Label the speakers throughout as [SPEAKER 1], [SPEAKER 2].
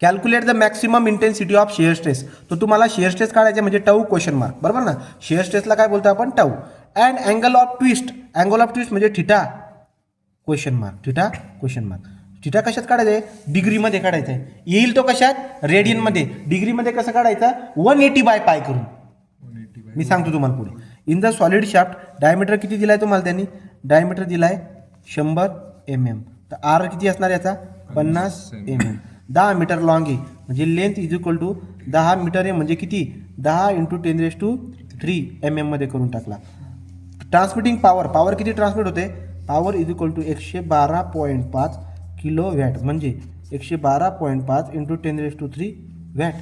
[SPEAKER 1] Calculate the maximum intensity of share stress. तो तुम्हाला share stress काढायचा म्हणजे टाऊ क्वेश्चन मार्क, बरोबर ना. शेअर स्ट्रेसला काय बोलतो आपण, tau. And angle of twist, angle of twist म्हणजे theta question mark, theta question mark. Theta कशात काढायचं आहे, डिग्रीमध्ये काढायचं आहे. येईल तो कशात, रेडियनमध्ये. डिग्रीमध्ये कसं काढायचा, 180 बाय पाय करून. मी सांगतो तुम्हाला पुढे. In the solid shaft diameter किती दिलाय तुम्हाला त्यांनी, डायमीटर दिलाय 100 mm. तर आर किती असणार याचा, 50 mm. 10 मीटर लॉंग आहे म्हणजे length is equal to 10 metre आहे म्हणजे किती, 10 × 10⁻³ mm मध्ये करून टाकला. ट्रान्समिटिंग पॉवर, पॉवर किती ट्रान्समिट होते, power is equal to 112.5 kilowatt म्हणजे 112.5 × 10⁻³ वॅट.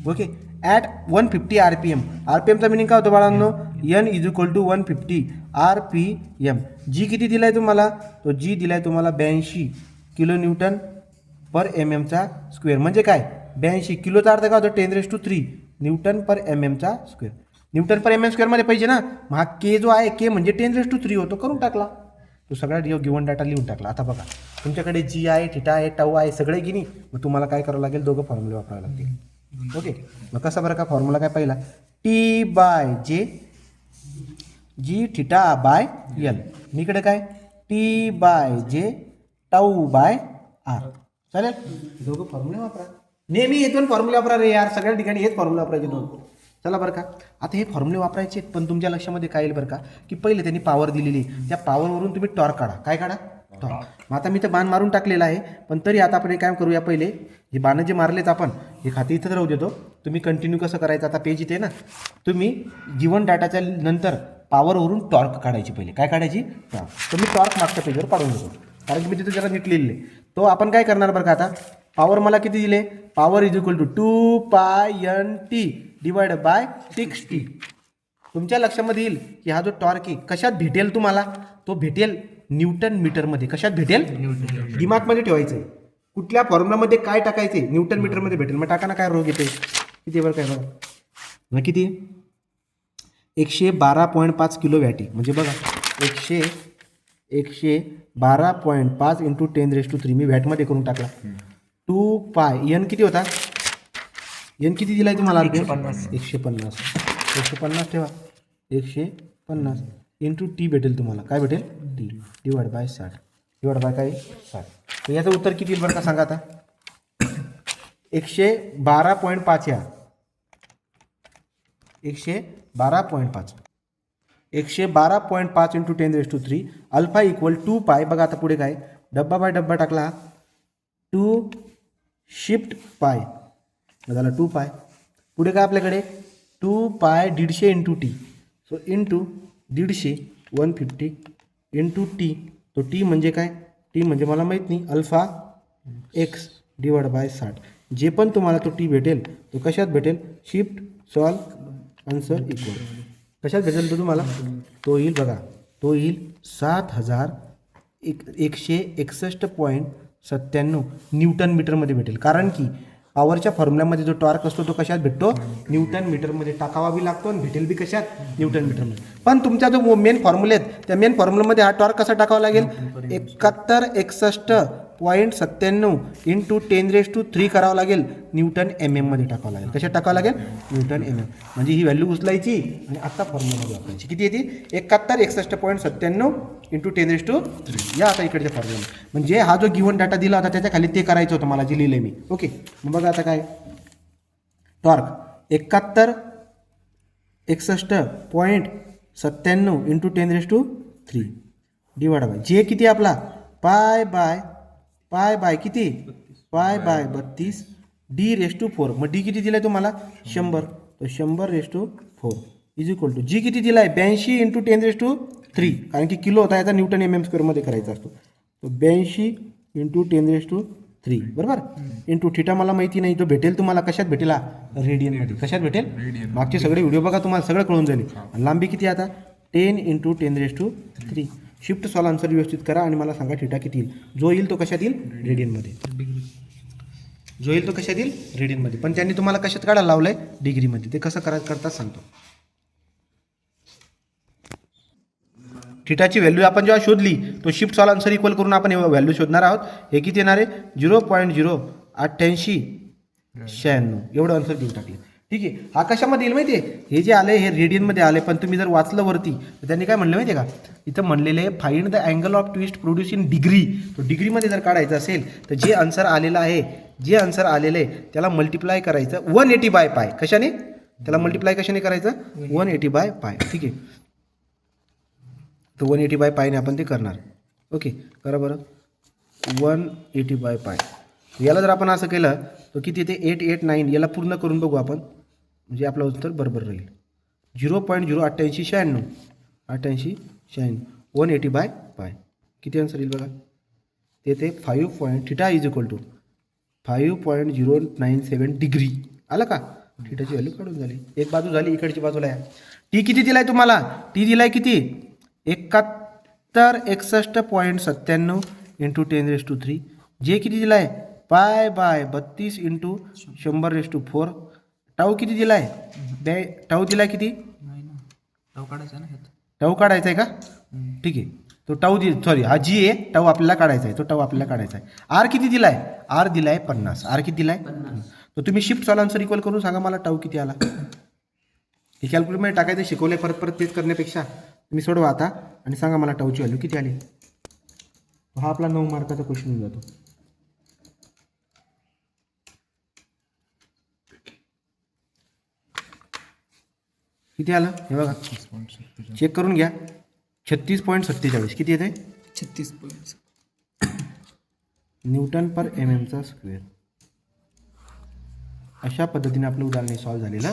[SPEAKER 1] ओके. At 150 RPM. RPMचा मिनिंग काय होतं बाळांनो, N is equal to 150 RPM. जी किती दिलाय तुम्हाला, तो जी दिलाय तुम्हाला 82 kN/mm². म्हणजे काय, 82 किलोचा अर्थ काय होतं, 10⁻³ Nm/mm². Nm/mm² मध्ये पाहिजे ना. मग हा के जो आहे, के म्हणजे 10⁻³ होतो, करून टाकला. तो सगळा गिवन डाटा लिहून टाकला. आता बघा तुमच्याकडे जी आहे, थिटा आहे, टाऊ आहे, सगळे की नाही. मग तुम्हाला काय करावं लागेल, दोघं फॉर्म्युले वापरावे लागतील. ओके. मग कसा बरं का फॉर्म्युला काय पहिला, T/J G theta by L. इकडे काय, T/J टाऊ/r. चालेल, दोघं फॉर्म्युले वापरा. नेहमी हे दोन फॉर्म्युले वापरा रे यार, सगळ्या ठिकाणी हेच फॉर्म्युले वापरायचे दोन. चला बरं का. आता हे फॉर्म्युले वापरायचे पण तुमच्या लक्षामध्ये काय येईल बरं का, की पहिले त्यांनी पॉवर दिलेली, त्या पॉवरवरून तुम्ही टॉर्क काढा. काय काढा, टॉर्क. मग आता मी तर बाण मारून टाकलेला आहे, पण तरी आता आपण काय करूया, पहिले हे बाणं जे मारलेत आपण, हे खाते इथंच राहू देतो. तुम्ही कंटिन्यू कसं करायचं, आता पेज इथे ना, तुम्ही गिवन डाटाच्या नंतर पॉवरवरून टॉर्क काढायची. पहिले काय काढायची, टॉर्क. तर मी टॉर्क मागच्या पेजवर काढून देतो, कारण की मी तिथे जरा नीट लिहिलेले. तो आपण काय करणार बरं का, आता पॉवर मला किती दिले, power is equal to 2πNT divided by 60. तुमच्या लक्षामध्ये येईल की हा जो टॉर्क आहे कशात भेटेल तुम्हाला, तो भेटेल न्यूटन मीटरमध्ये. कशात भेटेल, दिमागमध्ये ठेवायचं आहे. कुठल्या फॉर्म्युलामध्ये काय टाकायचे, न्यूटन मीटरमध्ये भेटेल. मग टाकाना काय रोग येते, किती बरं काय बघा, मग किती 112.5 किलोवॅट आहे. म्हणजे बघा 112.5 × 10⁻³ मी वॅटमध्ये करून टाकला. 2π N किती होता, N किती दिलाय तुम्हाला, 150 ठेवा, 150 × T भेटेल तुम्हाला. काय भेटेल, T divide by 60 divide by काय 60. तर याचं उत्तर किती येईल बरं का सांगा आता, 112.5 या 112.5 112.5 × 10⁻³ अल्फा इक्वल 2π. बघा आता पुढे काय, डब्बा बाय डब्बा टाकला, 2 शिफ्ट पाय झाला 2π. पुढे काय आपल्याकडे 2π 150 × T. So into 150 150 × T. तो T म्हणजे काय, T म्हणजे मला माहीत नाही, अल्फा x डिवाइड बाय 60. जे पण तुम्हाला तो T भेटेल तो कशात भेटेल, शिफ्ट सॉल्व आन्सर इक्वल कशात भेटेल तो तुम्हाला, तो येईल बघा, तो येईल 7161.97 न्यूटन मीटरमध्ये भेटेल. कारण की पॉवरच्या फॉर्म्युल्यामध्ये जो टॉर्क असतो तो कशात भेटतो, न्यूटन मीटरमध्ये टाकावा बी लागतो आणि भेटेल बी कशात, न्यूटन मीटरमध्ये. पण तुमचा जो मेन फॉर्म्युला आहेत त्या मेन फॉर्म्युलामध्ये हा टॉर्क कसा टाकावा लागेल, 7161.97 × 10⁻³ करावं लागेल, न्यूटन mm मध्ये टाकावं लागेल. कशात टाकावं लागेल, न्यूटन mm. म्हणजे ही व्हॅल्यू उचलायची आणि आता फॉर्म्युलामध्ये वापरायची. किती येते, 7161.97 × 10⁻³. या आता इकडच्या फॉर्म्युला. म्हणजे हा जो गिवन डाटा दिला होता त्याच्या खाली ते करायचं होतं मला, जे लिहिलंय मी. ओके. मग बघा आता काय, टॉर्क 7161.97 × 10⁻³ डिवाइड बाय जे किती आपला, पाय बाय किती, पाय बाय 32 D⁻⁴. मग डी किती दिलाय तुम्हाला, 100. तर 100⁻⁴ इज इक्वल टू जी किती दिलाय, 82 × 10⁻³ कारण की किलो होता, याचा न्यूटन mm² मध्ये करायचा असतो. तो 82 × 10⁻³ बरोबर. इंटू थिटा मला माहिती नाही, तो भेटेल तुम्हाला कशात भेटेल, रेडियनमध्ये. कशात भेटेल, मागचे सगळे व्हिडिओ बघा, तुम्हाला सगळं कळून जाईल. लांबी किती आता, 10 × 10⁻³. शिफ्ट सॉल्व आन्सर व्यवस्थित करा आणि मला सांगा थिटा किती येईल. जो येईल तो कशात येईल, रेडियनमध्ये. जो येईल तो कशात येईल, रेडियनमध्ये. पण त्यांनी तुम्हाला कशात काढायला लावलंय, डिग्रीमध्ये. ते कसं करतात सांगतो. थिटाची व्हॅल्यू आपण जेव्हा शोधली, तो शिफ्ट सॉल्व आन्सर इक्वल करून आपण व्हॅल्यू शोधणार आहोत. हे किती येणार आहे, 0.088 96 एवढं आन्सर देऊन टाकले. ठीक आहे. हा कशामध्ये येईल माहिती आहे, हे जे आले हे रेडियनमध्ये आले, पण तुम्ही जर वाचलं वरती तर त्यांनी काय म्हणलं माहिती आहे का, इथं म्हणलेलं आहे find the angle of twist produce in degree. तो डिग्रीमध्ये जर काढायचं असेल तर जे आन्सर आलेलं आहे, जे आन्सर आलेलं आहे त्याला मल्टिप्लाय करायचं 180/π. कशाने त्याला मल्टिप्लाय कशाने करायचं, 180/π. ठीक आहे. तर 180/π ने आपण ते करणार. ओके, करा बरं. 180/π. याला जर आपण असं केलं तर किती येते, 889. याला पूर्ण करून बघू आपण, म्हणजे आपलं उत्तर बरोबर राहील. 0.08896 8896 180/π. किती आन्सर येईल बघा, ते ते 5. Theta is equal to 5.097 degree. आलं का, थिटाची व्हॅल्यू काढून झाली. एक बाजू झाली, इकडची बाजूला आहे. टी किती दिलाय तुम्हाला, टी दिलाय किती, 7161.97 इंटू 10⁻³ जे किती दिलाय, π/32 इंटू 100⁴. टाऊ किती दिलाय, टाऊ दिलाय किती,
[SPEAKER 2] टाऊ काढायचा ना,
[SPEAKER 1] टाऊ काढायचा आहे का. ठीक आहे. तो टाऊ सॉरी हा जी आहे, टाऊ आपल्याला काढायचा आहे, तो टाऊ आपल्याला काढायचा आहे. आर किती दिलाय, आर दिलाय 50. आर किती दिलाय, तर तुम्ही शिफ्ट सॉल्व आन्सर इक्वल करून सांगा मला टाऊ किती आला. हे कॅल्क्युलेटरमध्ये टाकायचं, शिकवलंय परत परत तेच करण्यापेक्षा तुम्ही सोडवा आता आणि सांगा मला टाऊची व्हॅल्यू किती आली. हा आपला 9 मार्काचा क्वेश्चन होऊन जातो. किती आलं हे बघा, चेक करून घ्या. 36.47 किती येते,
[SPEAKER 2] 36 पॉईंट
[SPEAKER 1] न्यूटन पर mm चा स्क्वेअर. अशा पद्धतीने आपलं उदाहरण सॉल्व्ह झालेलं